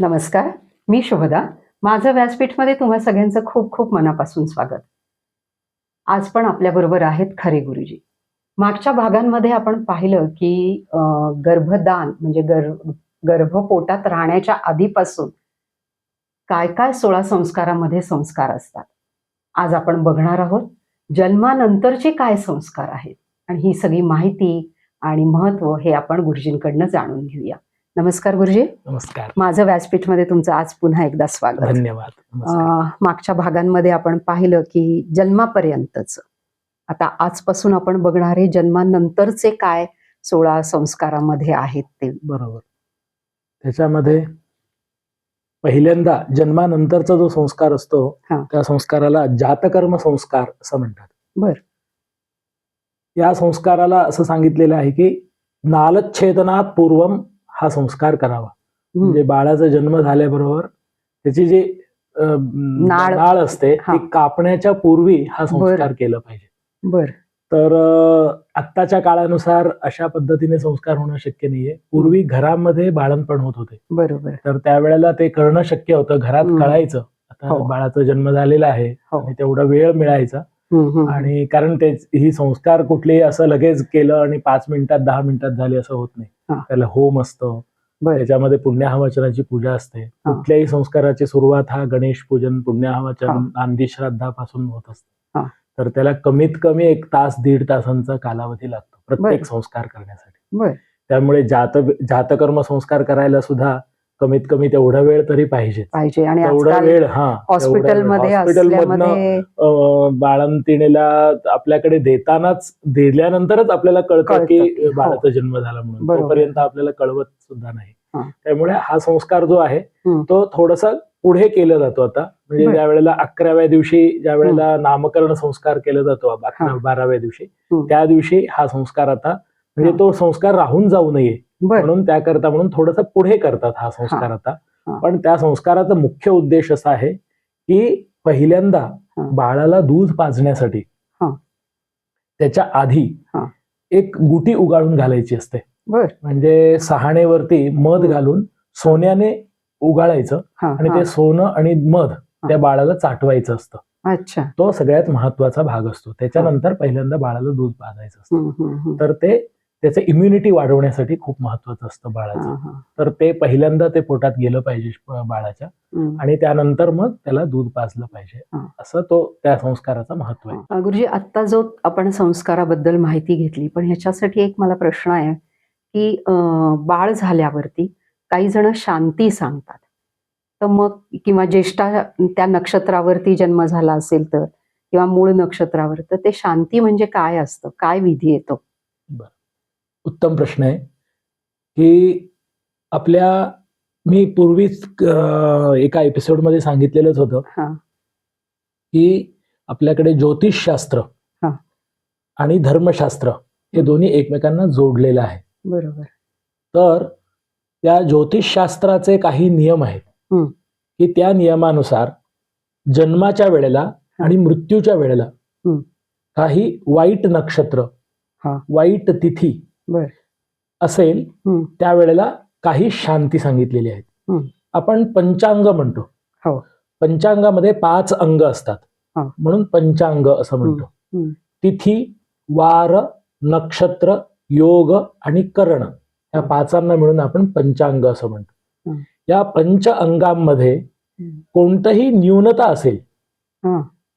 नमस्कार, मी शुभदा. माझं व्यासपीठमध्ये तुम्हा सगळ्यांचं खूप खूप मनापासून स्वागत. आज पण आपल्याबरोबर आहेत खरे गुरुजी. मागच्या भागांमध्ये आपण पाहिलं की गर्भदान म्हणजे गर्भपोटात राहण्याच्या आधीपासून काय काय 16 संस्कारामध्ये संस्कार असतात. आज आपण बघणार आहोत जन्मानंतरचे काय संस्कार आहेत आणि ही सगळी माहिती आणि महत्व हे आपण गुरुजींकडनं जाणून घेऊया. नमस्कार गुरुजी. नमस्कार. माझं व्यासपीठमध्ये तुमचं आज पुन्हा एकदा स्वागत. धन्यवाद. मागच्या भागांमध्ये आपण पाहिलं की जन्मापर्यंतच, आता आजपासून आपण बघणार आहे जन्मानंतरचे काय 16 संस्कारामध्ये आहेत ते. बरोबर. त्याच्यामध्ये पहिल्यांदा जन्मानंतरचा जो संस्कार असतो त्या संस्काराला जातकर्म संस्कार असं म्हणतात. बर. या संस्काराला असं सांगितलेलं आहे की नालच्छेदनात पूर्वम हा संस्कार करावा. म्हणजे बाळाचा जन्म झाल्याबरोबर त्याची जी नाळ असते ती कापण्याच्या पूर्वी हा संस्कार केला पाहिजे. बर. तर आत्ताच्या काळानुसार अशा पद्धतीने संस्कार होणं शक्य नाहीये. पूर्वी घरामध्ये बाळंतपण होत होते. बरोबर. तर त्यावेळेला ते करणं शक्य होतं. घरात कळायचं आता बाळाचा जन्म झालेला आहे आणि तेवढा वेळ मिळायचा. आणि कारण ही संस्कार कुठलेही असं लगेच केलं आणि 5 मिनिटात 10 मिनिटात झाले असं होत नाही. त्याला होम असतं, त्याच्यामध्ये पुण्याहवाचनाची पूजा असते. कुठल्याही संस्काराची सुरुवात हा गणेश पूजन, पुण्याहवाचन, नांदी श्राद्धापासून होत असते. तर त्याला कमीत कमी 1 तास 1.5 तासांचा कालावधी लागतो प्रत्येक संस्कार करण्यासाठी. त्यामुळे जातकर्म संस्कार करायला सुद्धा कमीत कमी तेवढा वेळ तरी पाहिजे. आणि तेवढा वेळ हॉस्पिटलमधनं बाळंतिणीला आपल्याकडे दिल्यानंतरच आपल्याला कळतं की बाळाचा जन्म झाला म्हणून. तोपर्यंत आपल्याला कळवत सुद्धा नाही. त्यामुळे हा संस्कार जो आहे तो थोडासा पुढे केला जातो आता. म्हणजे ज्या वेळेला 11व्या दिवशी ज्या वेळेला नामकरण संस्कार केला जातो 12व्या दिवशी, त्या दिवशी हा संस्कार आता म्हणजे तो संस्कार राहून जाऊ नये म्हणून त्याकरता म्हणून थोडासा पुढे करतात हा संस्कार आता. पण त्या संस्काराचा मुख्य उद्देश असा आहे की पहिल्यांदा बाळाला दूध पाजण्यासाठी त्याच्या आधी एक गुटी उगाळून घालायची असते. म्हणजे सहाणेवरती मध घालून सोन्याने उगाळायचं आणि ते सोनं आणि मध त्या बाळाला चाटवायचं असतं. अच्छा. तो सगळ्यात महत्वाचा भाग असतो. त्याच्यानंतर पहिल्यांदा बाळाला दूध पाजायचं असतं. तर ते त्याचं इम्युनिटी वाढवण्यासाठी खूप महत्वाचं असतं बाळाचं. तर ते पहिल्यांदा ते पोटात गेलं पाहिजे बाळाच्या आणि त्यानंतर मग त्याला दूध पाजलं पाहिजे. असं त्या संस्काराचं महत्व आहे. गुरुजी, आता जो आपण संस्काराबद्दल माहिती घेतली, पण ह्याच्यासाठी एक मला प्रश्न आहे की बाळ झाल्यावरती काही जण शांती सांगतात, तर मग किंवा ज्येष्ठा त्या नक्षत्रावरती जन्म झाला असेल तर किंवा मूळ नक्षत्रावर, तर ते शांती म्हणजे काय असतं, काय विधी येतो? उत्तम प्रश्न आहे की मी पूर्वीच एका एपिसोडमध्ये सांगितलेलंच होतं की आपल्याकडे ज्योतिषशास्त्र आणि धर्मशास्त्र हे दोन्ही एकमेकांना जोडलेलं आहे. बरोबर. तर त्या ज्योतिषशास्त्राचे काही नियम आहेत की त्या नियमानुसार जन्माच्या वेळेला आणि मृत्यूच्या वेळेला काही वाईट नक्षत्र, वाईट तिथी असेल त्यावेळेला काही शांती सांगितलेली आहेत. आपण पंचांग म्हणतो. पंचांगामध्ये 5 अंग असतात म्हणून पंचांग असं म्हणतो. तिथी, वार, नक्षत्र, योग आणि कर्ण या 5 मिळून आपण पंचांग असं म्हणतो. या पंच अंगांमध्ये कोणतही न्यूनता असेल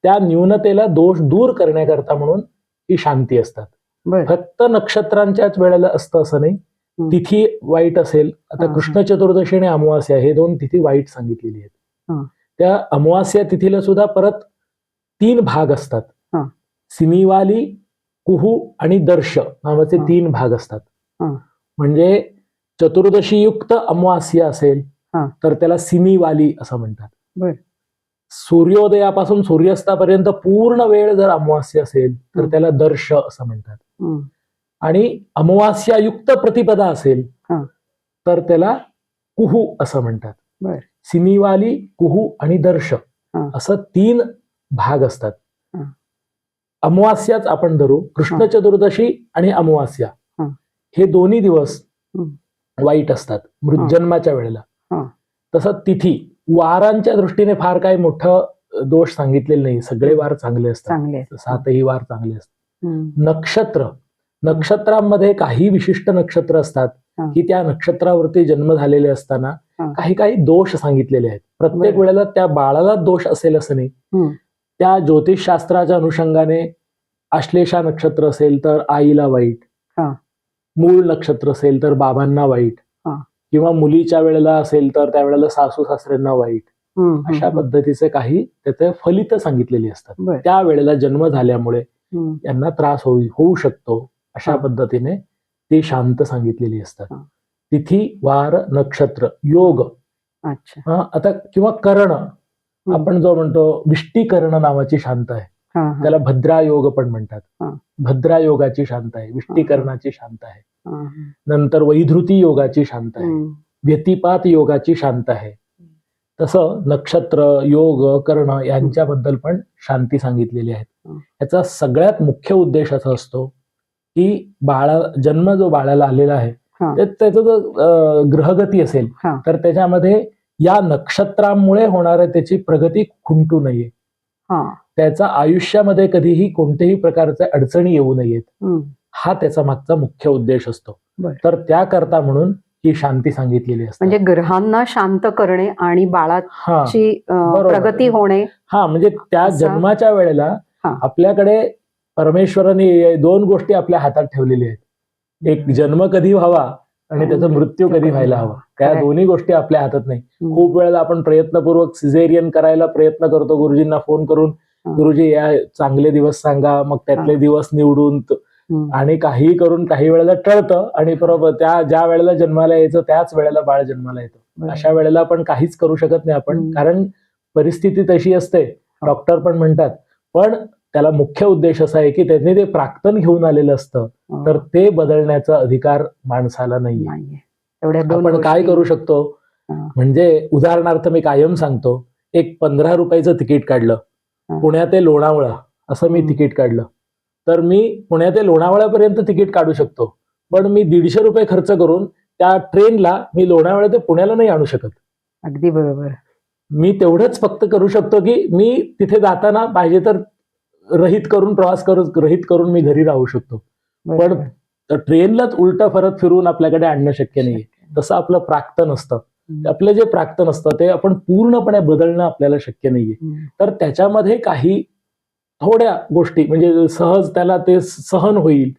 त्या न्यूनतेला दोष दूर करण्याकरता म्हणून ही शांती असतात. फक्त नक्षत्रांच्याच वेळेला असतं असं नाही. तिथी वाईट असेल, आता कृष्ण चतुर्दशी आणि अमावास्या हे 2 तिथी वाईट सांगितलेली आहेत. त्या अमावास्या तिथीला सुद्धा परत 3 भाग असतात. सिनीवाली, कुहू आणि दर्श नावाचे 3 भाग असतात. म्हणजे चतुर्दशी युक्त अमावास्या असेल तर त्याला सिनीवाली असं म्हणतात. सूर्योदयापासून सूर्यास्तापर्यंत पूर्ण वेळ जर अमावास्या असेल तर त्याला दर्श असं म्हणतात. आणि अमावास्यायुक्त प्रतिपदा असेल तर त्याला कुहू असं म्हणतात. सिनीवाली, कुहू आणि दर्श असं 3 भाग असतात. अमावास्याच आपण धरू, कृष्ण चतुर्दशी आणि अमावास्या हे दोन्ही दिवस वाईट असतात जन्माच्या वेळेला. तसं तिथी वारांच्या दृष्टीने फार काही मोठं दोष सांगितलेलं नाही. सगळे वार चांगले असतात, चांगले आहेत. 7ही वार चांगले असतात. हम्म. नक्षत्रांमध्ये काही विशिष्ट नक्षत्र असतात हा. की त्या नक्षत्रावरती जन्म झालेले असताना हा. काही काही दोष सांगितलेले आहेत. प्रत्येक बरं. वेळेला त्या बाळाला दोष असेल असं नाही. हम्म. त्या ज्योतिषशास्त्राच्या अनुषंगाने आश्लेषा नक्षत्र असेल तर आईला वाईट, हा. मूळ नक्षत्र असेल तर बाबांना वाईट, हा. किंवा मुलीच्या वेळेला असेल तर त्यावेळेला सासू सासऱ्यांना वाईट, अशा पद्धतीचे काही त्याचे फलित सांगितलेली असतात. बरं. त्या वेळेला जन्म झाल्यामुळे यांना त्रास होऊ शकतो अशा हा. पद्धतीने ती शांत सांगितलेली असतात. हा. तिथी वार नक्षत्र योग अच्छा. आता किंवा कर्ण, आपण जो म्हणतो विष्टीकर्ण नावाची शांत आहे, हा, हा. त्याला भद्रा योग पण म्हणतात. हा. भद्रा योगाची शांत आहे, विष्टीकरणाची शांत आहे. हा, हा. नंतर वैधृती योगाची शांत आहे, हम्म. व्यतिपात योगाची शांत आहे. तसं नक्षत्र योग कर्ण यांच्याबद्दल पण शांती सांगितलेली आहे. याचा सगळ्यात मुख्य उद्देश असा असतो की जन्म जो बाळाला आलेला आहे हा. त्याचं जो ग्रहगती असेल हा. तर त्याच्यामध्ये या नक्षत्रामुळे होणाऱ्या त्याची प्रगती खुंटू नये, हा. त्याचा आयुष्यामध्ये कधीही कोणत्याही प्रकारच्या अडचणी येऊ नयेत, हम्म. हा त्याचा मागचा मुख्य उद्देश असतो. बरं. तर त्याकरता म्हणून ही शांती सांगितलेली असते. म्हणजे ग्रहांना शांत करणे आणि बाळाची बरोबर. प्रगती होणे. हा, म्हणजे त्या असं- जन्माच्या वेळेला हा. आपल्याकडे परमेश्वराने दोन गोष्टी आपल्या हातात ठेवलेल्या आहेत. एक जन्म कधी व्हावा आणि त्याचा मृत्यू कधी व्हायला हवा. त्या Correct. दोन्ही गोष्टी आपल्या हातात नाही. खूप वेळेला आपण प्रयत्नपूर्वक सिझेरियन करायला प्रयत्न करतो, गुरुजींना फोन करून गुरुजी या चांगले दिवस सांगा, मग त्यातले दिवस निवडून आणि काही करून काही वेळेला टळतं आणि बरोबर त्या ज्या वेळेला जन्माला यायचं त्याच वेळेला बाळ जन्माला येतं. अशा वेळेला आपण काहीच करू शकत नाही आपण, कारण परिस्थिती तशी असते. डॉक्टर पण म्हणतात, पण त्याला मुख्य उद्देश असा आहे की त्यांनी ते प्राक्तन घेऊन आलेलं असतं, तर ते बदलण्याचा अधिकार माणसाला नाहीये. आपण काय करू शकतो, म्हणजे उदाहरणार्थ मी कायम सांगतो, एक 15 रुपयाचं तिकीट काढलं, पुण्या ते लोणावळा असं मी तिकीट काढलं, तर मी पुण्या ते लोणावळ्यापर्यंत तिकीट काढू शकतो, पण मी 150 रुपये खर्च करून त्या ट्रेनला मी लोणावळा ते पुण्याला नाही आणू शकत. अगदी बरोबर. मी तेवढंच फक्त करू शकतो की मी तिथे जाताना पाहिजे तर प्रवास रहित करून मी घरी राहू शकतो, पण ट्रेनलाच उलट परत फिरून आपल्याकडे आणणं शक्य नाहीये. तसं आपलं प्राक्तन असतं. आपलं जे प्राक्तन असतं ते आपण पूर्णपणे बदलणं आपल्याला शक्य नाहीये. तर त्याच्यामध्ये काही थोड्या गोष्टी म्हणजे सहज त्याला ते सहन होईल,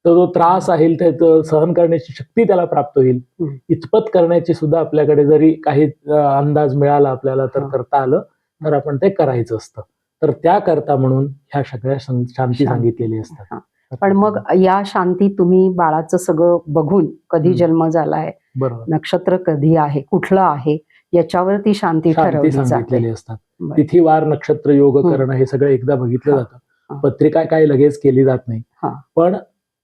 तर जो त्रास आहे ते सहन करण्याची शक्ती त्याला प्राप्त होईल, इतपत करण्याची सुद्धा आपल्याकडे जरी काही अंदाज मिळाला आपल्याला तर करता आलं तर आपण ते करायचं असतं. तर त्याकरता म्हणून ह्या सगळ्या शांती सांगितलेली असतात. पण मग या शांती तुम्ही बाळाचं सगळं बघून, कधी जन्म झालाय, बरोबर, नक्षत्र कधी आहे, कुठलं आहे, याच्यावर ती शांती ठरवली सांगितलेली जाते. असतात. तिथी वार नक्षत्र योग करणं हे सगळं एकदा बघितलं जातं. पत्रिका काय लगेच केली जात नाही,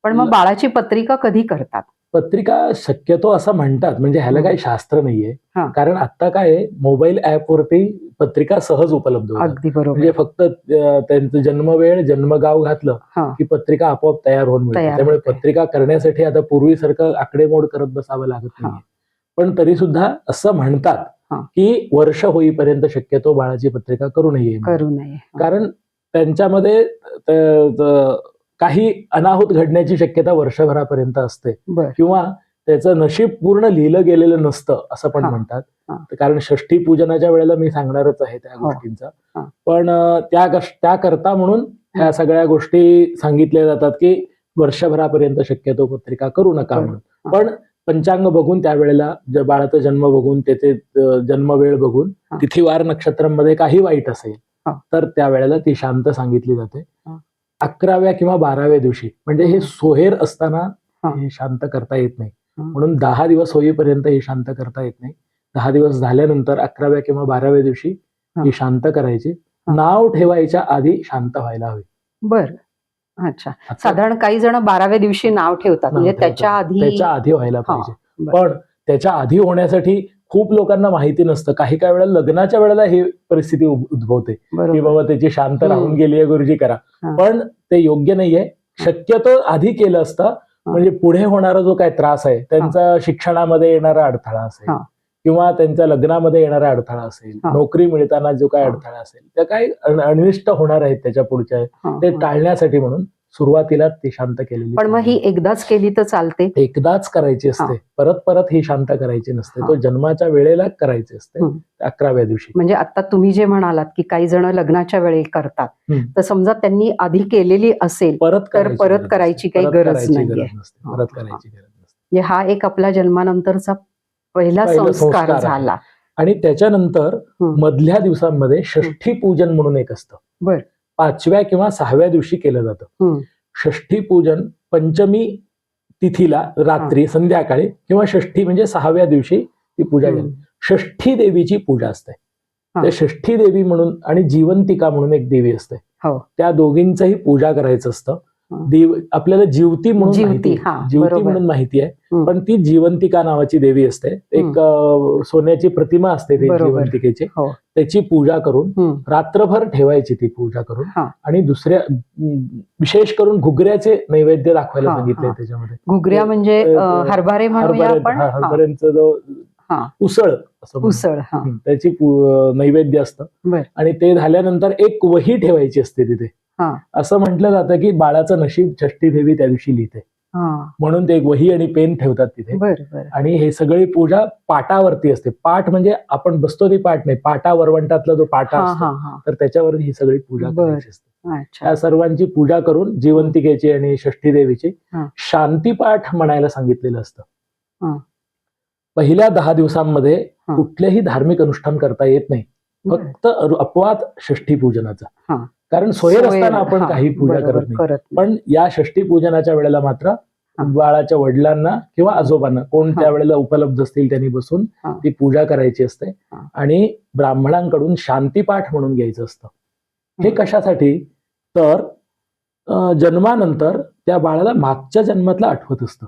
पण मग बाळाची पत्रिका कधी करतात? पत्रिका शक्यतो असं म्हणतात, म्हणजे ह्याला काही शास्त्र नाहीये, कारण आता काय मोबाईल ऍप वरती पत्रिका सहज उपलब्ध होतात. अगदी बरोबर. म्हणजे फक्त त्यांचं जन्मवेळ जन्मगाव घातलं की पत्रिका आपोआप तयार होऊन मिळते. त्यामुळे पत्रिका करण्यासाठी आता पूर्वीसारखं आकडेमोड करत बसावं लागत नाही. पण तरी सुद्धा असं म्हणतात की वर्ष होईपर्यंत शक्यतो बाळाची पत्रिका करू नये, कारण त्यांच्यामध्ये काही अनाहुत घडण्याची शक्यता वर्षभरापर्यंत असते, किंवा त्याचं नशीब पूर्ण लिहिलं गेलेलं नसतं असं पण म्हणतात. कारण षष्ठी पूजनाच्या वेळेला मी सांगणारच आहे त्या गोष्टींचा, पण त्याकरता म्हणून ह्या सगळ्या गोष्टी सांगितल्या जातात की वर्षभरापर्यंत शक्यतो पत्रिका करू नका म्हणून. पण पंचांग बघून त्यावेळेला बाळाचा जन्म बघून त्याचे जन्मवेळ बघून तिथी वार नक्षत्रांमध्ये काही वाईट असेल तर त्यावेळेला ती शांत सांगितली जाते. 11व्या किंवा 12व्या दिवशी, म्हणजे हे सोहेर असताना हे शांत करता येत नाही, म्हणून 10 दिवस होईपर्यंत हे शांत करता येत नाही. 10 दिवस झाल्यानंतर 11व्या किंवा 12व्या दिवशी ही शांत करायची. नाव ठेवायच्या आधी शांत व्हायला हवी. बर, अच्छा. साधारण काही जण 12व्या दिवशी नाव ठेवतात, म्हणजे त्याच्या आधी व्हायला पाहिजे. पण त्याच्या आधी होण्यासाठी खूप लोकांना माहिती नसतं. काही वेळेला लग्नाच्या वेळेला ही परिस्थिती उद्भवते की बाबा त्याची शांत राहून गेली आहे, गुरुजी करा, पण ते योग्य नाहीये. शक्यतो आधी केलं असतं, म्हणजे पुढे होणारा जो काही त्रास आहे, त्यांचा शिक्षणामध्ये येणारा अडथळा असेल किंवा त्यांच्या लग्नामध्ये येणारा अडथळा असेल, हा. नोकरी मिळताना जो काही हा. अडथळा असेल, त्या काही अनिष्ट होणार आहेत त्याच्या पुढच्या, हा, ते हा. टाळण्यासाठी म्हणून सुरुवातीला ती शांत केलेली. पण मग ही एकदाच केली तर चालते? एकदाच करायची असते, परत परत ही शांत करायची नसते. तो जन्माच्या वेळेला करायची असते, 11व्या दिवशी. म्हणजे आता तुम्ही जे म्हणालात की काही जण लग्नाच्या वेळी करतात, तर समजा त्यांनी आधी केलेली असेल तर परत करायची काही गरज नाहीये. परत करायची गरज नसते. म्हणजे हा एक आपला जन्मानंतरचा पहिला संस्कार झाला. आणि त्याच्यानंतर मधल्या दिवसांमध्ये षष्ठी पूजन म्हणून एक असतं. बर. 5व्या किंवा 6व्या दिवशी केलं जातं. षष्ठी पूजन पंचमी तिथीला रात्री संध्याकाळी किंवा षष्ठी म्हणजे 6व्या दिवशी ती पूजा केली. षष्ठी देवीची पूजा असते. त्या षष्ठी देवी म्हणून आणि जीवंतिका म्हणून एक देवी असते, त्या दोघींचंही पूजा करायचं असतं. देव आपल्याला जीवती म्हणून माहिती आहे, पण ती जीवंतिका नावाची देवी असते. एक सोन्याची प्रतिमा असते ती जीवंतिकेची, त्याची पूजा करून रात्रभर ठेवायची ती पूजा करून. आणि दुसऱ्या विशेष करून घुगऱ्याचे नैवेद्य दाखवायला सांगितले त्याच्यामध्ये. घुगऱ्या म्हणजे हरभऱ्यांचा जो उसळ असं त्याची नैवेद्य असतं. आणि ते झाल्यानंतर एक वही ठेवायची असते तिथे. असं म्हटलं जातं की बाळाचं नशीब षष्ठी देवी त्या दिवशी लिहिते, म्हणून ते एक वही आणि पेन ठेवतात तिथे. आणि हे सगळी पूजा पाटावरती असते. पाठ म्हणजे आपण बसतो ती पाठ नाही, पाटा वरवंटातला जो पाटा असतो तर त्याच्यावरती ही सगळी पूजा करायची असते. त्या सर्वांची पूजा करून जीवंतिकेची आणि षष्ठी देवीची शांतीपाठ म्हणायला सांगितलेलं असतं. पहिल्या 10 दिवसांमध्ये कुठलेही धार्मिक अनुष्ठान करता येत नाही, फक्त अपवाद षष्ठी पूजनाचा. कारण सोयीर असताना आपण काही पूजा करत नाही. पण या षष्ठी पूजनाच्या वेळेला मात्र बाळाच्या वडिलांना किंवा आजोबांना कोण त्या वेळेला उपलब्ध असतील त्यांनी बसून ती पूजा करायची असते. आणि ब्राह्मणांकडून शांतीपाठ म्हणून घ्यायचं असतं. हे कशासाठी? तर जन्मानंतर त्या बाळाला मागच्या जन्मातलं आठवत असतं.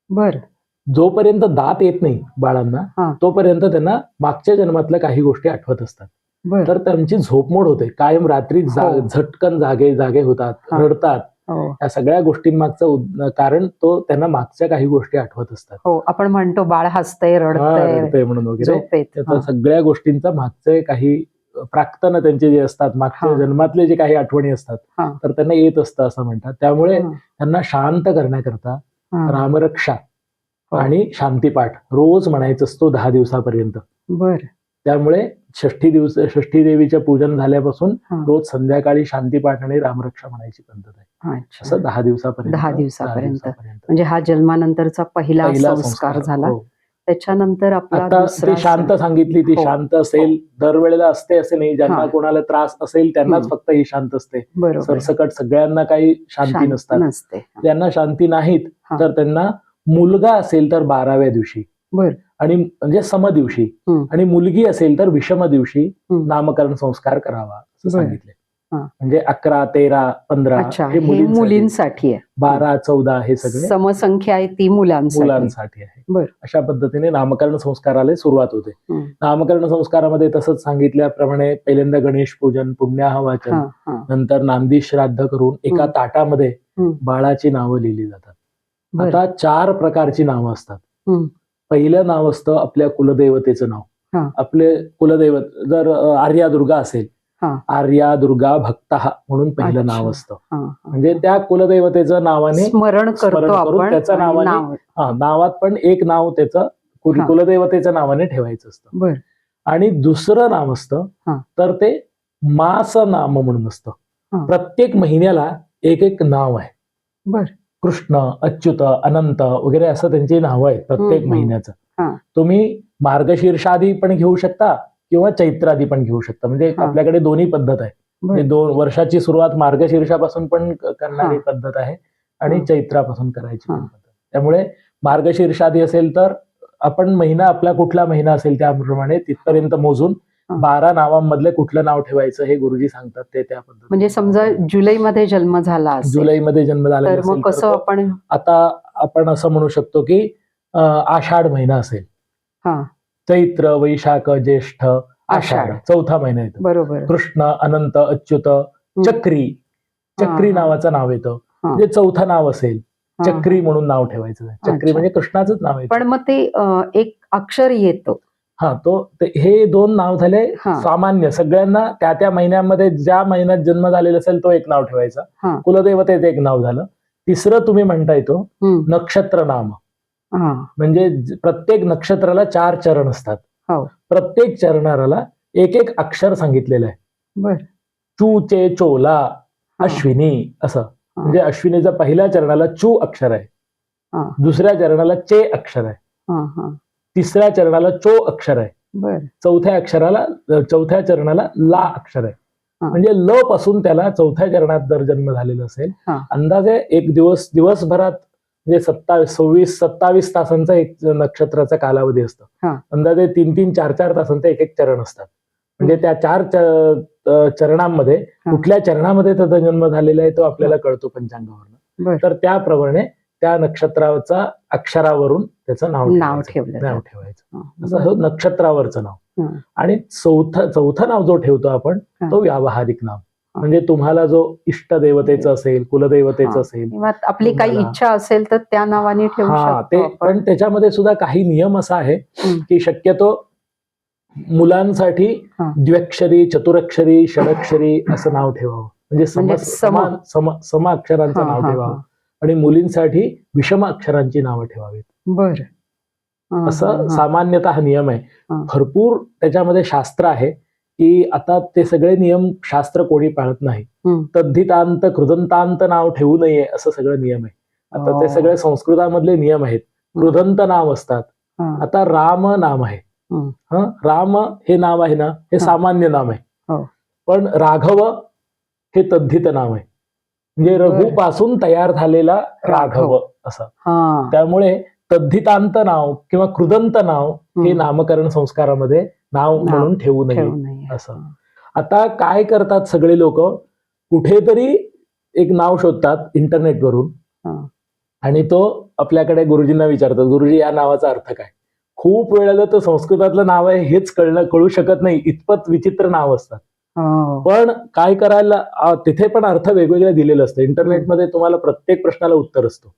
बर. जोपर्यंत दात येत नाही बाळांना तोपर्यंत त्यांना मागच्या जन्मातल्या काही गोष्टी आठवत असतात. तर त्यांची झोपमोड होते, कायम रात्री झटकन जागे होतात, रडतात. या सगळ्या गोष्टींमागचं कारण तो त्यांना मागच्या काही गोष्टी आठवत असतात. आपण म्हणतो बाळ हसतंय रडतंय म्हणून वगैरे, त्याचा सगळ्या गोष्टींचा मागचे काही प्राक्तन त्यांचे जे असतात, मागच्या जन्मातले जे काही आठवणी असतात तर त्यांना येत असतं असं म्हणतात. त्यामुळे त्यांना शांत करण्याकरता रामरक्षा आणि शांतीपाठ रोज म्हणायचं असतो 10 दिवसापर्यंत. त्यामुळे षष्ठी देवीच्या पूजन झाल्यापासून रोज संध्याकाळी शांतीपाठ आणि रामरक्षा म्हणायची पद्धत आहे. असं 10 दिवसापर्यंत. म्हणजे हा जन्मानंतरचा पहिला संस्कार झाला. त्याच्यानंतर आपला ती शांत सांगितली, ती शांत असेल, दरवेळेला असते असे नाही. ज्यांना कोणाला त्रास असेल त्यांनाच फक्त ही शांत असते. सरसकट सगळ्यांना काही शांती नसतात. त्यांना शांती नाहीत तर त्यांना मुलगा असेल तर 12व्या दिवशी आणि म्हणजे सम दिवशी, आणि मुलगी असेल तर विषम दिवशी नामकरण संस्कार करावा असं सांगितले. म्हणजे 11, 13, 15 हे मुलींसाठी आहे, 12, 14 हे सगळे समसंख्या आहे ती मुलांसाठी आहे. अशा पद्धतीने नामकरण संस्काराला सुरुवात होते. नामकरण संस्कारामध्ये तसंच सांगितल्याप्रमाणे पहिल्यांदा गणेश पूजन, पुण्याह वाचन, नंतर नांदी श्राद्ध करून एका ताटामध्ये बाळाची नावं लिहिली जातात. आता 4 प्रकारची नावं असतात. पहिलं नाव असतं आपल्या कुलदेवतेचं नाव. आपले कुलदैवत जर आर्या दुर्गा असेल, आर्या दुर्गा भक्ता म्हणून पहिलं नाव असतं. म्हणजे त्या कुलदैवतेचं नावाने स्मरण करून त्याच्या नावाने नावात पण एक नाव त्याचं कुलदैवतेच्या नावाने ठेवायचं असतं. आणि दुसरं नाव असतं तर ते मास नाम म्हणून असतं. प्रत्येक महिन्याला एक नाव आहे. कृष्ण, अच्युत, अनंत वगैरे असं त्यांची नावं आहेत प्रत्येक महिन्याचं. तुम्ही मार्गशीर्षादी पण घेऊ शकता किंवा चैत्रादी पण घेऊ शकता. म्हणजे आपल्याकडे दोन्ही पद्धत आहे. म्हणजे 2 वर्षाची सुरुवात मार्गशीर्षापासून पण करणारी पद्धत आहे आणि चैत्रापासून करायची पण पद्धत. त्यामुळे मार्गशीर्षादी असेल तर आपण महिना, आपला कुठला महिना असेल त्याप्रमाणे तिथपर्यंत मोजून 12 नावांमधले कुठलं नाव ठेवायचं हे गुरुजी सांगतात ते त्या पद्धतीने. म्हणजे समजा जुलैमध्ये जन्म झाला, जुलैमध्ये जन्म झाला तर कसं आपण आता आपण असं म्हणू शकतो की आषाढ महिना असेल, चैत्र, वैशाख, ज्येष्ठ, आषाढ 4था महिना येतो. बरोबर. कृष्ण, अनंत, अच्युत, चक्री नावाचं नाव येतं. म्हणजे 4थं नाव असेल चक्री म्हणून नाव ठेवायचं. चक्री अच्छा. म्हणजे कृष्णाचंच नाव आहे. पण मग ते एक अक्षर येतं. हे 2 नाव झाले हा. सामान्य. सगळ्यांना त्या त्या महिन्यामध्ये ज्या महिन्यात जन्म झालेला असेल तो एक नाव ठेवायचा. हा. कुलदेवतेचं एक नाव झालं. तिसरं तुम्ही म्हणता येतो नक्षत्र नाम. म्हणजे प्रत्येक नक्षत्राला 4 चरण असतात. हो. प्रत्येक चरणाला एक एक अक्षर सांगितलेलं आहे. बर. चू चे चोला अश्विनी असं. म्हणजे अश्विनीच्या पहिल्या चरणाला चू अक्षर आहे, दुसऱ्या चरणाला चे अक्षर आहे, तिसऱ्या चरणाला चो अक्षर आहे, चौथ्या चरणाला ला अक्षर आहे. म्हणजे ल पासून त्याला चौथ्या चरणात जर जन्म झालेला असेल, अंदाजे एक दिवसभरात म्हणजे 27 तासांचा एक नक्षत्राचा कालावधी असतो. अंदाजे 3 4 तासांचे एक एक चरण असतात. म्हणजे त्या 4 चरणांमध्ये कुठल्या चरणामध्ये त्याचा जन्म झालेला आहे तो आपल्याला कळतो पंचांगावरून. तर त्याप्रमाणे त्या नक्षत्राचा अक्षरावरून त्याचं नाव ठेवायचं. असं नक्षत्रावरचं नाव. आणि चौथं नाव जो ठेवतो आपण तो व्यावहारिक नाव. म्हणजे तुम्हाला जो इष्ट देवतेचं असेल, कुलदेवतेचं असेल, आपली काही इच्छा असेल तर त्या नावाने ठेवू शकतो. पण त्याच्यामध्ये सुद्धा काही नियम असा आहे की शक्यतो मुलांसाठी द्व्यक्षरी, चतुरक्षरी, षडक्षरी असं नाव ठेवावं. म्हणजे सम अक्षरांचं नाव ठेवावं. आणि मुलींसाठी विषम अक्षरांची नावं ठेवावीत. बरं. असं सामान्यतः नियम आहे. भरपूर त्याच्यामध्ये शास्त्र आहे की आता ते सगळे नियम शास्त्र कोणी पाळत नाही. तद्धितांत कृदंतांत नाव ठेवू नये असं सगळं नियम आहे. आता ते सगळे संस्कृतामधले नियम आहेत. कृदंत नाव असतात. आता राम नाम आहे. राम हे नाव आहे ना, हे सामान्य नाम आहे. पण राघव हे तद्धित नाव आहे. म्हणजे रघुपासून तयार झालेला राघव असं. त्यामुळे तद्धितांत नाव किंवा कृदंत नाव हे नामकरण संस्कारामध्ये नाव म्हणून ठेवू नये असं. आता काय करतात सगळे लोक, कुठेतरी एक नाव शोधतात इंटरनेटवरून आणि तो आपल्याकडे गुरुजींना विचारतात, गुरुजी या नावाचा अर्थ काय. खूप वेळेला तर संस्कृतातलं नाव आहे हेच कळू शकत नाही, इतपत विचित्र नाव असतात. पण काय करायला, तिथे पण अर्थ वेगवेगळे दिलेलं असतं. इंटरनेटमध्ये तुम्हाला प्रत्येक प्रश्नाला उत्तर असतो,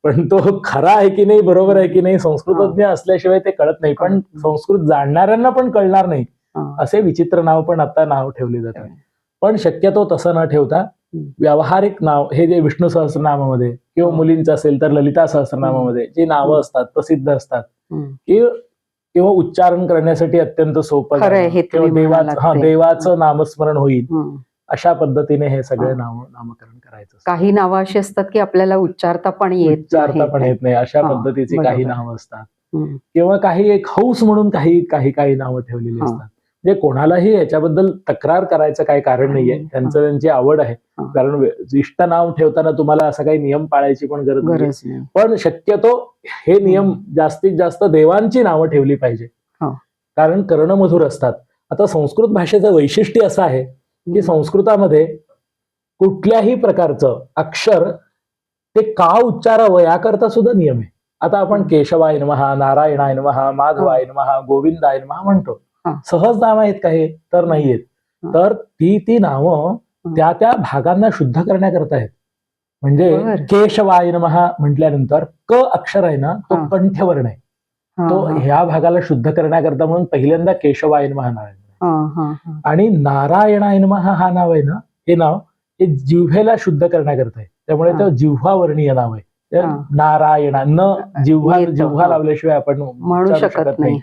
पण तो खरा आहे की नाही, बरोबर आहे की नाही, संस्कृतज्ञ असल्याशिवाय ते कळत नाही. पण संस्कृत जाणणाऱ्यांना पण कळणार नाही असे विचित्र नाव पण आता नाव ठेवले जातात. पण शक्यतो तसं न ठेवता व्यावहारिक नाव हे जे विष्णू सहस्रनामामध्ये किंवा मुलींचं असेल तर ललिता सहस्रनामामध्ये जी नावं असतात, प्रसिद्ध असतात, किंवा उच्चारण करण्यासाठी अत्यंत सोपं, देवाचं नामस्मरण होईल अशा पद्धतीने हे सगळे नामकरण करायचं. काही नावं अशी असतात की आपल्याला उच्चारता पण येत नाही, अशा पद्धतीची काही नावं असतात. किंवा काही एक हौस म्हणून काही नावं ठेवलेली असतात. म्हणजे कोणालाही याच्याबद्दल तक्रार करायचं काही कारण नाहीये. त्यांची आवड आहे. कारण इष्ट नाव ठेवताना तुम्हाला असा काही नियम पाळायची पण गरज नाही. पण शक्यतो हे नियम जास्तीत जास्त देवांची नावं ठेवली पाहिजे, कारण कर्णमधुर असतात. आता संस्कृत भाषेचं वैशिष्ट्य असं आहे की संस्कृतामध्ये कुठल्याही प्रकारचं अक्षर ते का उच्चारावं याकरता सुद्धा नियम आहे. आता आपण केशवाय नमः, नारायणाय नमः, माधवाय नमः, गोविंदाय नमः म्हणतो. सहज नाव आहेत का हे? तर नाहीयेत. तर ती नावं त्या भागांना शुद्ध करण्याकरता आहेत. म्हणजे केशवाय नमः म्हटल्यानंतर क अक्षर आहे ना, तो कंठवर्ण आहे. तो ह्या भागाला शुद्ध करण्याकरता म्हणून पहिल्यांदा केशवाय नमः नारायण. आणि नारायणाय नमः हा नाव आहे ना, हे नाव हे जिव्हेला शुद्ध करण्याकरता आहे. त्यामुळे ते जिव्हावर्णीय नाव आहे. नारायणा, न जिव्हा लावल्याशिवाय आपण म्हणू शकत नाही.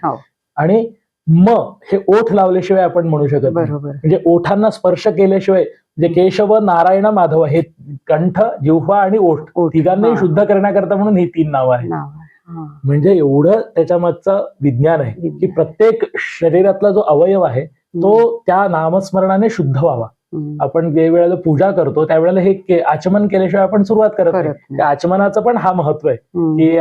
आणि म हे ओठ लावल्याशिवाय आपण म्हणू शकत नाही. म्हणजे ओठांना स्पर्श केल्याशिवाय, म्हणजे केशव, नारायण, माधव हे कंठ, जिव्हा आणि ओठ तिघांनाही शुद्ध करण्याकरता म्हणून ही 3 नावं आहेत. म्हणजे एवढं त्याच्या मागचं विज्ञान आहे की प्रत्येक शरीरातला जो अवयव आहे तो त्या नामस्मरणाने शुद्ध व्हावा. आपण जे वेळेला पूजा करतो त्यावेळेला हे आचमन केल्याशिवाय आपण सुरुवात करत नाही. त्या आचमनाचं पण हा महत्व आहे की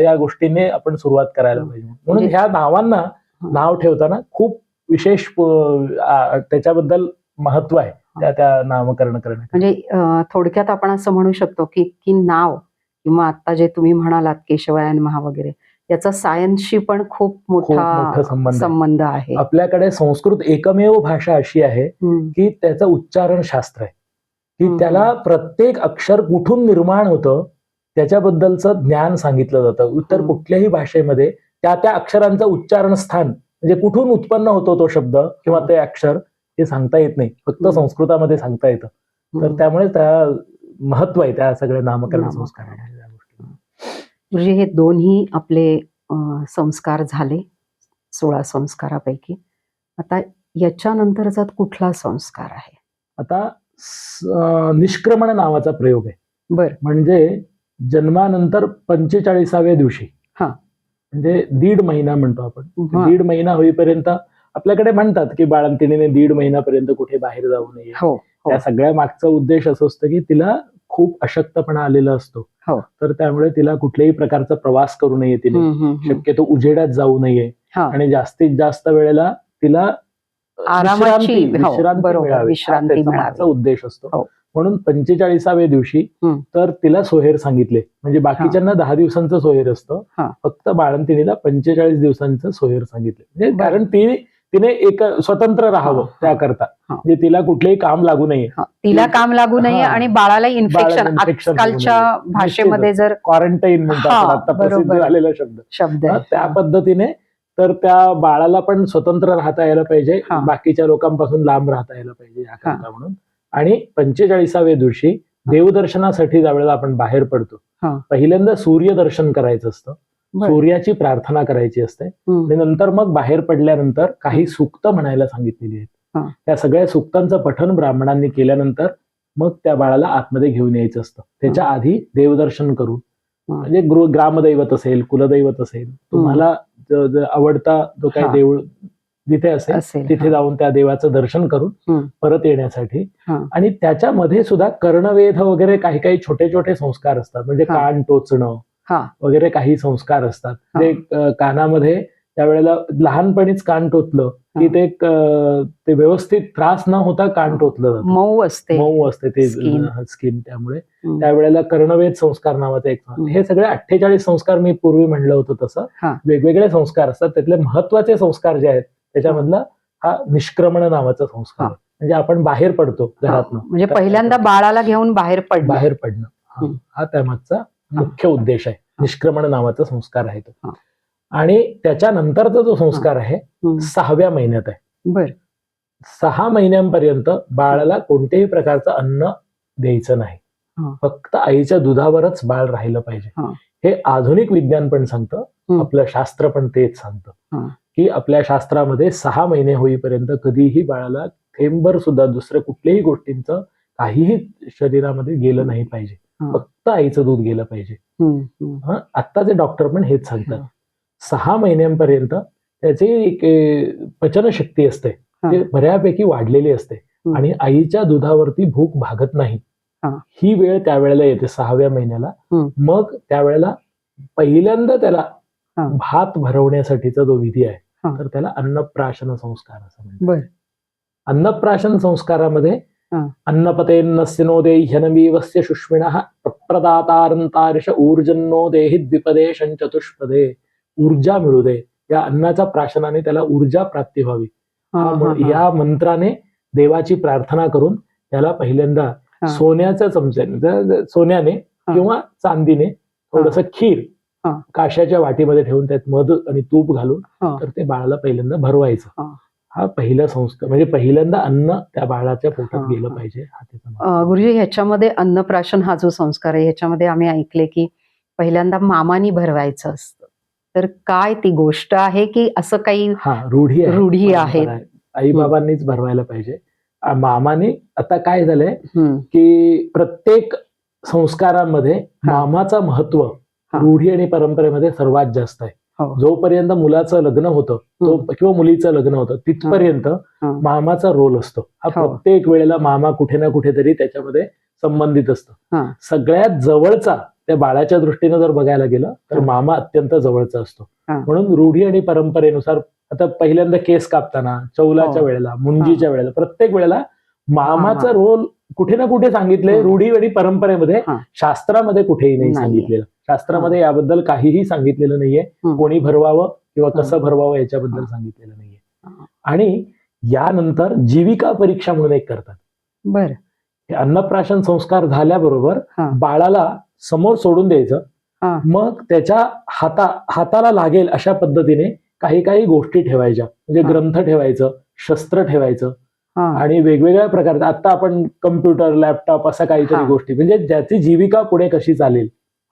या गोष्टीने आपण सुरुवात करायला पाहिजे. म्हणून ह्या नावांना नाव ठेवताना खूप विशेष त्याच्याबद्दल महत्व आहे त्या नामकरण करण्यात. म्हणजे थोडक्यात आपण असं म्हणू शकतो की नाव किंवा आता जे तुम्ही म्हणालात केशवाय नमः वगैरे, याचा सायन्सशी पण खूप मोठा संबंध आहे. आपल्याकडे संस्कृत एकमेव भाषा अशी आहे की त्याचं उच्चारण शास्त्र आहे की त्याला प्रत्येक अक्षर कुठून निर्माण होतं त्याच्याबद्दलचं ज्ञान सांगितलं जातं. इतर हम्म. कुठल्याही भाषेमध्ये त्या त्या अक्षरांचं उच्चारण स्थान म्हणजे कुठून उत्पन्न होतो तो शब्द किंवा ते अक्षर हे सांगता येत नाही, फक्त हम्म. संस्कृतामध्ये सांगता येतं. तर त्यामुळे त्या महत्व आहे त्या सगळ्या नामकरण संस्कार. म्हणजे हे दोन्ही आपले संस्कार झाले 16 संस्कारापैकी. आता याच्यानंतरचा कुठला संस्कार आहे? आता निष्क्रमण नावाचा प्रयोग आहे. बर. म्हणजे जन्मानंतर 45व्या दिवशी, हा. म्हणजे 1.5 महिना म्हणतो आपण. हा. 1.5 महिना होईपर्यंत आपल्याकडे म्हणतात की बाळंतिणीने 1.5 महिन्यापर्यंत कुठे बाहेर जाऊ नये. हो. त्या सगळ्या मागचा उद्देश असं असतं की तिला खूप अशक्तपणा आलेला असतो. हो. तर त्यामुळे तिला कुठल्याही प्रकारचा प्रवास करू नये, तिने शक्यतो उजेडात जाऊ नये आणि जास्तीत जास्त वेळेला तिला विश्रांती मिळावी उद्देश असतो. म्हणून 45व्या दिवशी तर तिला सोहेर सांगितले. म्हणजे बाकीच्यांना 10 दिवसांचं सोहेर असतं, फक्त बाळंतिणीला 45 दिवसांचं सोहेर सांगितले. म्हणजे कारण तिने एक स्वतंत्र राहावं त्याकरता, म्हणजे तिला कुठलंही काम लागू नये, तिला काम लागू नये आणि बाळाला इन्फेक्शन. आजकालच्या भाषेमध्ये जर क्वारंटाईन म्हणतात आता प्रसिद्ध झालेला शब्द, त्या पद्धतीने तर त्या बाळाला पण स्वतंत्र राहता यायला पाहिजे, बाकीच्या लोकांपासून लांब राहता यायला पाहिजे याकरता म्हणून. आणि 45व्या दिवशी देवदर्शनासाठी ज्यावेळेला आपण बाहेर पडतो, पहिल्यांदा सूर्यदर्शन करायचं असतं, सूर्याची प्रार्थना करायची असते आणि नंतर मग बाहेर पडल्यानंतर काही सूक्त म्हणायला सांगितलेली आहेत. त्या सगळ्या सूक्तांचं पठण ब्राह्मणांनी केल्यानंतर मग त्या बाळाला आतमध्ये घेऊन यायचं असतं. त्याच्या आधी देवदर्शन करून, म्हणजे ग्रामदैवत असेल, कुलदैवत असेल, तुम्हाला आवडता जो काही देऊळ जिथे असेल तिथे जाऊन त्या देवाचं दर्शन करून परत येण्यासाठी. आणि त्याच्यामध्ये सुद्धा कर्णवेध वगैरे काही काही छोटे छोटे संस्कार असतात. म्हणजे कान टोचणं वगैरे काही संस्कार असतात. ते कानामध्ये त्यावेळेला लहानपणीच कान टोचलं की ते व्यवस्थित त्रास न होता कान टोचलं जातं. मऊ असते ते स्किन. त्यामुळे त्यावेळेला कर्णवेध संस्कार नावाचा एक, हे सगळे 48 संस्कार मी पूर्वी म्हणलं होतं तसं वेगवेगळे संस्कार असतात. त्यातले महत्वाचे संस्कार जे आहेत त्याच्यामधला हा निष्क्रमण नावाचा संस्कार. म्हणजे आपण बाहेर पडतो घरातून, म्हणजे पहिल्यांदा बाळाला घेऊन बाहेर पडणं हा त्यामागचा मुख्य उद्देश आहे. निष्क्रमण नावाचा संस्कार आहे तो. आणि त्याच्यानंतरचा जो संस्कार आहे 6व्या महिन्यात आहे. 6 महिन्यांपर्यंत बाळाला कोणत्याही प्रकारचं अन्न द्यायचं नाही, फक्त आईच्या दुधावरच बाळ राहिलं पाहिजे. हे आधुनिक विज्ञान पण सांगतं, आपलं शास्त्र पण तेच सांगतं की आपल्या शास्त्रामध्ये 6 महिने होईपर्यंत कधीही बाळाला थेंबर सुद्धा दुसऱ्या कुठल्याही गोष्टींचं काहीही शरीरामध्ये गेलं नाही पाहिजे, फक्त आईचं दूध गेलं पाहिजे. आत्ताचे डॉक्टर पण हेच सांगतात. 6 महिन्यांपर्यंत त्याची एक पचनशक्ती असते, ते बऱ्यापैकी वाढलेली असते आणि आईच्या दुधावरती भूक भागत नाही. ही वेळ त्यावेळेला येते 6व्या महिन्याला. मग त्यावेळेला पहिल्यांदा त्याला भात भरवण्यासाठीचा जो विधी आहे तर त्याला अन्नप्राशन संस्कार असं म्हणतात. अन्नप्राशन संस्कारामध्ये अन्नपतेन्नस्य नो देह्यनमीवस्य शुष्मिणः प्रदातारंतार्ष ऊर्जन्नो देहि द्विपदे चतुष्पदे. ऊर्जा मिळू दे, या अन्नाच्या प्राशनाने त्याला ऊर्जा प्राप्ती व्हावी, या मंत्राने देवाची प्रार्थना करून त्याला पहिल्यांदा सोन्याच्या चमच्याने, सोन्याने किंवा चांदीने थोडस खीर काश्याच्या वाटीमध्ये ठेवून त्यात मध आणि तूप घालून तर ते बाळाला पहिल्यांदा भरवायचं. हा पहिला संस्कार, म्हणजे पहिल्यांदा अन्न त्या बाळाच्या पोटात गेलं पाहिजे. गुरुजी, ह्याच्यामध्ये अन्नप्राशन हा जो संस्कार आहे ह्याच्यामध्ये आम्ही ऐकले की पहिल्यांदा मामानी भरवायचं असतं. तर काय ती गोष्ट आहे की असं काही रूढी आहे? आई बाबांनीच भरवायला पाहिजे. मामाने, आता काय झालंय की प्रत्येक संस्कारांमध्ये मामाचं महत्व रूढी आणि परंपरेमध्ये सर्वात जास्त आहे. जोपर्यंत मुलाचं लग्न होतं किंवा मुलीचं लग्न होतं तिथपर्यंत मामाचा रोल असतो. हा प्रत्येक वेळेला मामा कुठे ना कुठेतरी त्याच्यामध्ये संबंधित असतो. सगळ्यात जवळचा त्या बाळाच्या दृष्टीने जर बघायला गेलं तर मामा अत्यंत जवळचा असतो. म्हणून रूढी आणि परंपरेनुसार आता पहिल्यांदा केस कापताना, चौलाच्या वेळेला, मुंजीच्या वेळेला, प्रत्येक वेळेला मामाचा रोल कुठे ना कुठे सांगितलंय. रूढी आणि परंपरेमध्ये, शास्त्रामध्ये कुठेही नाही सांगितलेलं. शास्त्रामध्ये याबद्दल काहीही सांगितलेलं नाहीये. कोणी भरवावं किंवा कसं भरवावं याच्याबद्दल सांगितलेलं नाहीये. आणि यानंतर जीविका परीक्षा म्हणून एक करतात. बरं. अन्नप्राशन संस्कार झाल्याबरोबर बाळाला समोर सोडून द्यायचं. हा. मग त्याच्या हाताला लागेल अशा पद्धतीने काही काही गोष्टी ठेवायच्या, म्हणजे हा. ग्रंथ ठेवायचं, शस्त्र ठेवायचं हा. आणि वेगवेगळ्या प्रकारचे आता आपण कम्प्युटर, लॅपटॉप अशा काहीतरी हा. गोष्टी, म्हणजे ज्याची जीविका पुढे कशी चालेल,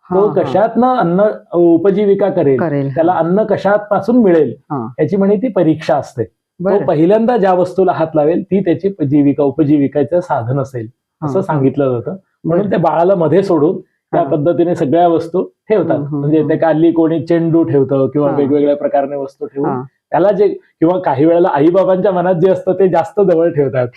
तो हा. कशातनं अन्न उपजीविका करेल, करेल. त्याला अन्न कशात पासून मिळेल हा. याची म्हणे ती परीक्षा असते. तो बरं. पहिल्यांदा ज्या वस्तूला हात लावेल ती त्याची उपजीविकाचं साधन असेल असं हा. सांगितलं जातं. म्हणून बरं. त्या बाळाला मध्ये सोडून त्या हा. पद्धतीने सगळ्या वस्तू ठेवतात. म्हणजे ते काली कोणी चेंडू ठेवतं किंवा हा. वेगवेगळ्या प्रकारने वस्तू ठेवून हा. त्याला जे, किंवा काही वेळेला आईबाबांच्या मनात जे असतं ते जास्त जवळ ठेवतात.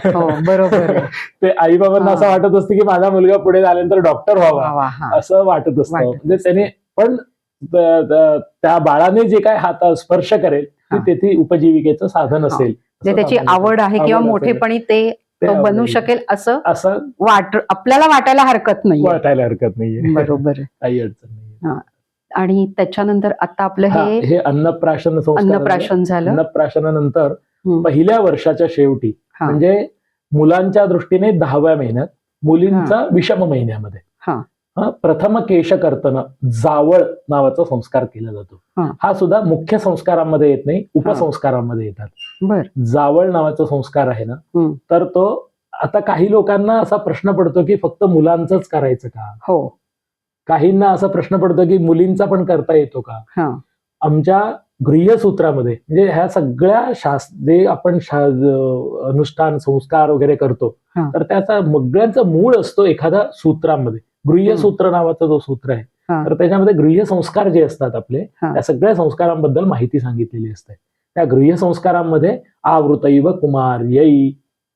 हो बरोबर आहे. ते आईबाबांना असं वाटत असतं की माझा मुलगा पुढे झाल्यानंतर डॉक्टर व्हावा वा, हा. असं वाटत असतं. वाटत म्हणजे त्याने पण त्या बाळाने जे काय हात स्पर्श करेल हा. ते त्याची उपजीविकेचं साधन असेल. जे त्याची आवड आहे किंवा मोठेपणी ते तो बनू शकेल असं आपल्याला वाटायला हरकत नाही. वाटायला हरकत नाहीये. बरोबर. काही अडचण नाही. आणि त्याच्यानंतर आता आपलं हे अन्नप्राशन झालं. अन्नप्राशनानंतर पहिल्या वर्षाच्या शेवटी, म्हणजे मुलांच्या दृष्टीने 10व्या महिन्यात, मुलींचा विषम महिन्यामध्ये प्रथम केशकर्तन, जावळ नावाचा संस्कार केला जातो. हा सुद्धा मुख्य संस्कारांमध्ये येत नाही, उपसंस्कारांमध्ये येतात. जावळ नावाचा संस्कार आहे ना, तर तो आता काही लोकांना असा प्रश्न पडतो की फक्त मुलांचंच करायचं का? हो. काहींना असा प्रश्न पडतो की मुलींचा पण करता येतो का? आमच्या गृह्यसूत्रामध्ये, म्हणजे ह्या सगळ्या जे आपण अनुष्ठान संस्कार वगैरे करतो, तर त्याचा सगळ्यांचं मूळ असतो एखाद्या सूत्रामध्ये. गृह्यसूत्र नावाचा जो सूत्र आहे, तर त्याच्यामध्ये गृह्य संस्कार जे असतात आपले, त्या सगळ्या संस्कारांबद्दल माहिती सांगितलेली असते. त्या गृह्य संस्कारांमध्ये आवृतैव कुमार येई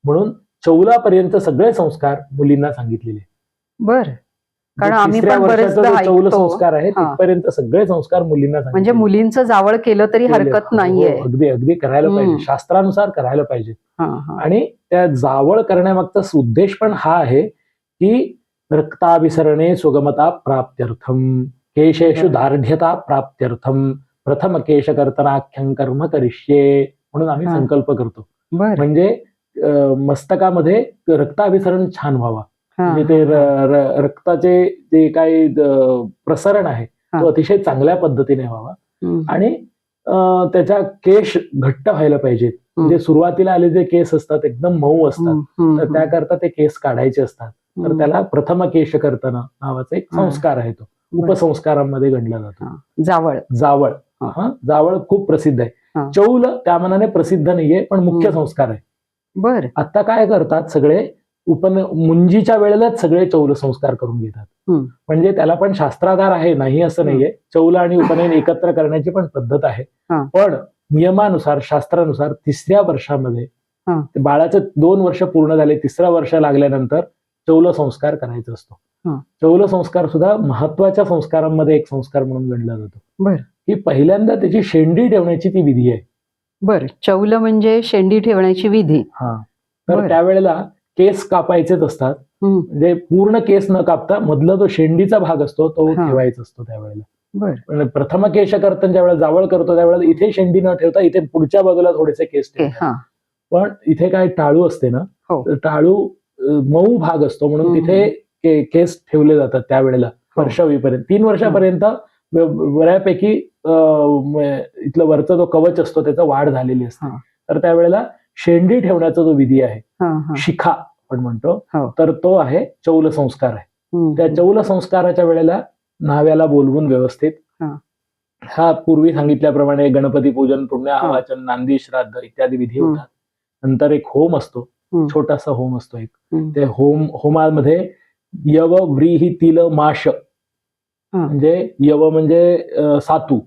म्हणून चौलापर्यंत सगळे संस्कार मुलींना सांगितलेले. बर. कारण आम्ही पण चौल संस्कार आहे तिथपर्यंत सगळे संस्कार मुलींना, म्हणजे मुलींचं जावळ केलं तरी हरकत नाहीये. अगदी अगदी करायला पाहिजे, शास्त्रानुसार करायला पाहिजे. आणि त्या जावळ करण्यामागचा उद्देश पण हा आहे की रक्ताभिसरणे सुगमता प्राप्त्यर्थम, केशेषु दार्ढ्यता प्राप्त्यर्थम प्रथम केशकर्तनाख्यं कर्म करिष्ये म्हणून आम्ही संकल्प करतो. म्हणजे मस्तकामध्ये रक्ताभिसरण छान व्हावा, म्हणजे ते रक्ताचे जे काही प्रसरण आहे तो अतिशय चांगल्या पद्धतीने व्हावा. आणि त्याच्या केश घट्ट व्हायला पाहिजेत. म्हणजे सुरुवातीला आले जे केस असतात एकदम मऊ असतात, तर त्याकरता ते केस काढायचे असतात. तर त्याला प्रथम केशकर्तन नावाचा एक संस्कार आहे, तो उपसंस्कारांमध्ये गणला जातो. जावळ जावळ खूप प्रसिद्ध आहे. चौल त्या मनाने प्रसिद्ध नाहीये, पण मुख्य संस्कार आहे. बर. आता काय करतात सगळे, मुंजीच्या वेळेलाच सगळे चौल संस्कार करून घेतात. म्हणजे त्याला पण शास्त्राधार आहे, नाही असं नाहीये. चौल आणि उपनयन एकत्र करण्याची पण पद्धत आहे. पण नियमानुसार, शास्त्रानुसार 3ऱ्या वर्षामध्ये बाळाचे 2 वर्ष पूर्ण झाले, 3रं वर्ष लागल्यानंतर चौल संस्कार करायचा असतो. चौल संस्कार सुद्धा महत्वाच्या संस्कारांमध्ये एक संस्कार म्हणून गणला जातो. की पहिल्यांदा त्याची शेंडी ठेवण्याची ती विधी आहे. बर. चौल म्हणजे शेंडी ठेवण्याची विधी. तर त्यावेळेला केस कापायचेच असतात. म्हणजे पूर्ण केस न कापता मधला जो शेंडीचा भाग असतो तो ठेवायचा असतो त्यावेळेला. प्रथम केशकर्तन ज्यावेळेला जावळ करतो त्यावेळेला इथे शेंडी न ठेवता इथे पुढच्या बाजूला थोडेसे केस ठेवतात. पण इथे काय टाळू असते ना, टाळू मऊ भाग असतो म्हणून तिथे केस ठेवले जातात त्यावेळेला वर्ष होईपर्यंत. 3 वर्षापर्यंत बऱ्यापैकी इथलं वरचा जो कवच असतो त्याचा वाढ झालेली असते. तर त्यावेळेला शेंडी ठेवण्याचा जो विधी आहे, शिखा आपण म्हणतो, तर तो आहे चौल संस्कार आहे. त्या चौल संस्काराच्या वेळेला न्हाव्याला बोलवून व्यवस्थित हा पूर्वी सांगितल्याप्रमाणे गणपती पूजन, पुण्यावाचन, नांदी श्राद्ध इत्यादी विधी होतात. नंतर एक होम असतो, छोटासा होम असतो एक. ते होमामध्ये यव, व्रीही, तिल, माश, म्हणजे यव म्हणजे सातू,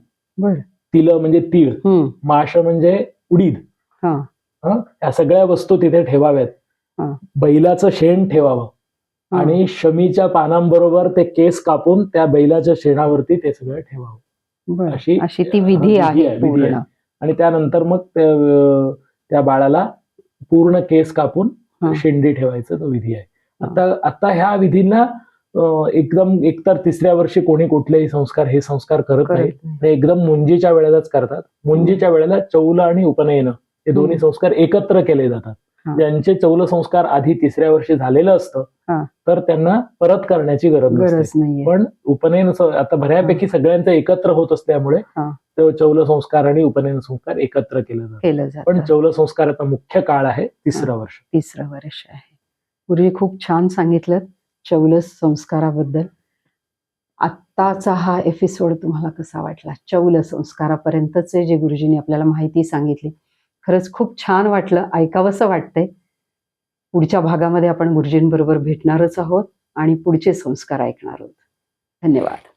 तिल म्हणजे तीळ, माश म्हणजे उडीद, या सगळ्या वस्तू तिथे ठेवाव्यात. बैलाचं शेण ठेवावं आणि शमीच्या पानांबरोबर ते केस कापून त्या बैलाच्या शेणावरती ते सगळं ठेवावं. अशी ती विधी आहे. आणि त्यानंतर मग त्या बाळाला पूर्ण केस कापून शेंडी ठेवायचं तो विधी आहे. आता ह्या विधींना एकदम एकतर 3ऱ्या वर्षी कोणी कुठलेही हे संस्कार करत नाहीत, ते एकदम मुंजीच्या वेळेलाच करतात. मुंजीच्या वेळेला चौल आणि उपनयन हे दोन्ही संस्कार एकत्र केले जातात. हा. ज्यांचे चौल संस्कार आधी 3ऱ्या वर्षी झालेलं हा. असतं तर त्यांना परत करण्याची गरज नसते. गरज नाहीये. पण उपनयन आता बऱ्यापैकी सगळ्यांचं एकत्र होत असल्यामुळे हा. चौल संस्कार आणि उपनयन संस्कार एकत्र केलं जातं. पण चौल संस्काराचा मुख्य काळ आहे 3रं वर्ष. 3रं वर्ष आहे. गुरुजी खूप छान सांगितलं चौल संस्काराबद्दल. आत्ताचा हा एपिसोड तुम्हाला कसा वाटला? चौल संस्कारापर्यंतचे जे गुरुजींनी आपल्याला माहिती सांगितली, खरंच खूप छान वाटलं, ऐकावंसं वाटतंय. पुढच्या भागामध्ये आपण गुरुजींबरोबर भेटणारच आहोत आणि पुढचे संस्कार ऐकणार आहोत. धन्यवाद.